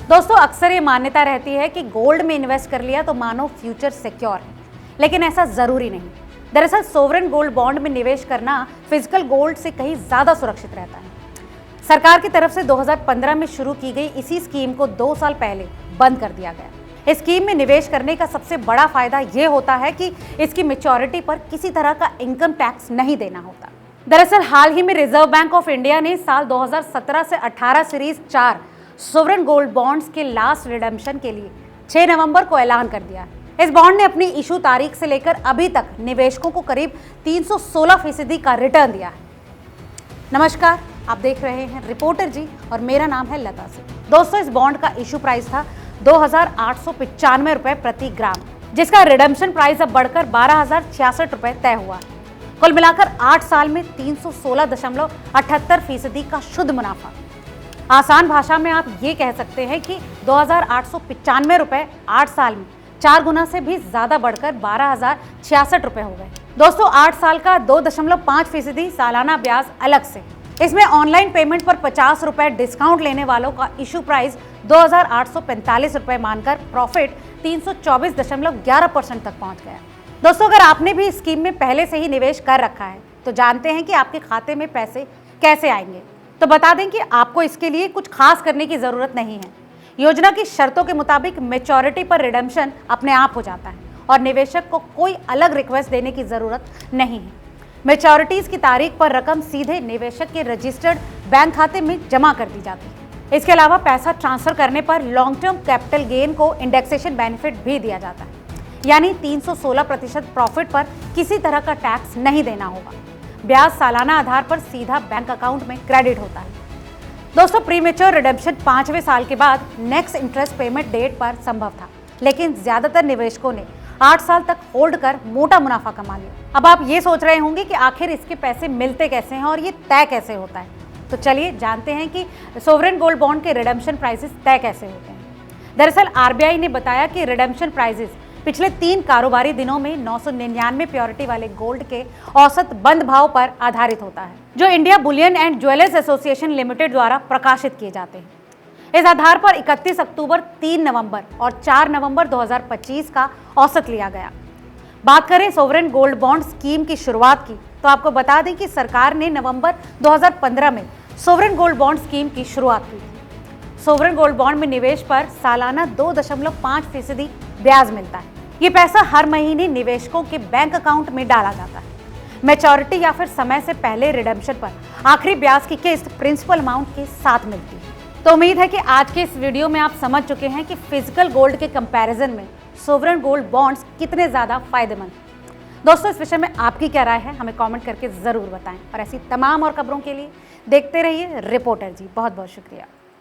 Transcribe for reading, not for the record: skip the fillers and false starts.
दोस्तों, अक्सर ये मान्यता रहती है कि गोल्ड में इन्वेस्ट कर लिया तो मानो फ्यूचर सिक्योर है, लेकिन ऐसा जरूरी नहीं। दरअसल सोवरेन गोल्ड बॉन्ड में निवेश करना फिजिकल गोल्ड से कहीं ज्यादा सुरक्षित रहता है। सरकार की तरफ से 2015 में शुरू की गई इसी स्कीम को 2 साल पहले बंद कर दिया गया। इस स्कीम में निवेश करने का सबसे बड़ा फायदा ये होता है कि इसकी मैच्योरिटी पर किसी तरह का इनकम टैक्स नहीं देना होता। दरअसल हाल ही में रिजर्व बैंक ऑफ इंडिया ने साल 2017 से 18 सीरीज 4 सोवरेन गोल्ड बॉन्ड्स के लास्ट रिडेम्पशन के लिए 6 नवंबर को ऐलान कर दिया है। इस बॉन्ड ने अपनी इशू तारीख से लेकर अभी तक निवेशकों को करीब 316% का रिटर्न दिया है। नमस्कार, आप देख रहे हैं रिपोर्टर जी और मेरा नाम है लता सिंह। दोस्तों, इस बॉन्ड का इशू प्राइस था 2,895 रुपए प्रति ग्राम, जिसका रिडेम्पशन प्राइस अब बढ़कर 12,066 रुपए तय हुआ है। कुल मिलाकर 8 साल में 316.78% का शुद्ध मुनाफा। आसान भाषा में आप ये कह सकते हैं कि 2,895 रुपए 8 साल में 4 गुना से भी ज्यादा बढ़कर 12,066 रुपए हो गए। दोस्तों, 8 साल का 2.5% सालाना ब्याज अलग से। इसमें ऑनलाइन पेमेंट पर 50 रुपए डिस्काउंट लेने वालों का इशू प्राइस 2,845 रुपए मानकर प्रॉफिट 324.11% तक पहुंच गया। दोस्तों, अगर आपने भी इस स्कीम में पहले से ही निवेश कर रखा है तो जानते हैं कि आपके खाते में पैसे कैसे आएंगे। तो बता दें कि आपको इसके लिए कुछ खास करने की जरूरत नहीं है। योजना की शर्तों के मुताबिक मैच्योरिटी पर रिडेम्पशन अपने आप हो जाता है और निवेशक को कोई अलग रिक्वेस्ट देने की जरूरत नहीं है। मैच्योरिटीज की तारीख पर रकम सीधे निवेशक के रजिस्टर्ड बैंक खाते में जमा कर दी जाती है। इसके अलावा पैसा ट्रांसफर करने पर लॉन्ग टर्म कैपिटल गेन को इंडेक्सेशन बेनिफिट भी दिया जाता है, यानी 316% प्रॉफिट पर किसी तरह का टैक्स नहीं देना होगा। ब्याज सालाना आधार पर सीधा बैंक अकाउंट में क्रेडिट होता है। दोस्तों, प्रीमेच्योर रिडेम्पशन 5वें साल के बाद नेक्स्ट इंटरेस्ट पेमेंट डेट पर संभव था, लेकिन ज्यादातर निवेशकों ने 8 साल तक होल्ड कर मोटा मुनाफा कमा लिया। अब आप ये सोच रहे होंगे कि आखिर इसके पैसे मिलते कैसे हैं और ये तय कैसे होता है। तो चलिए जानते हैं कि सोवरेन गोल्ड बॉन्ड के रिडेम्पशन प्राइसेस तय कैसे होते हैं। दरअसल आरबीआई ने बताया कि रिडेम्पशन प्राइसेस पिछले 3 कारोबारी दिनों में 999 प्योरिटी वाले गोल्ड के औसत बंद भाव पर आधारित होता है, जो India Boolean and jewellers association limited द्वारा प्रकाशित किए जाते हैं। इस आधार पर 31 अक्टूबर, 3 नवंबर और 4 नवंबर 2025 का औसत लिया गया। बात करें सोवरेन गोल्ड बॉन्ड स्कीम की शुरुआत की तो आपको बता दें कि सरकार ने नवंबर 2015 में सोवरेन गोल्ड बॉन्ड स्कीम की शुरुआत की। सोवरेन गोल्ड बॉन्ड में निवेश पर सालाना 2.5% ब्याज मिलता है। ये पैसा हर महीने निवेशकों के बैंक अकाउंट में डाला जाता है। मैच्योरिटी या फिर समय से पहले रिडेम्पशन पर आखिरी ब्याज की किस्त प्रिंसिपल अमाउंट के साथ मिलती है। तो उम्मीद है कि आज के इस वीडियो में आप समझ चुके हैं कि फिजिकल गोल्ड के कंपैरिजन में सोवरेन गोल्ड बॉन्ड्स कितने ज्यादा फायदेमंद। दोस्तों, इस विषय में आपकी क्या राय है हमें कमेंट करके जरूर बताएं और ऐसी तमाम और खबरों के लिए देखते रहिए रिपोर्टर जी। बहुत बहुत शुक्रिया।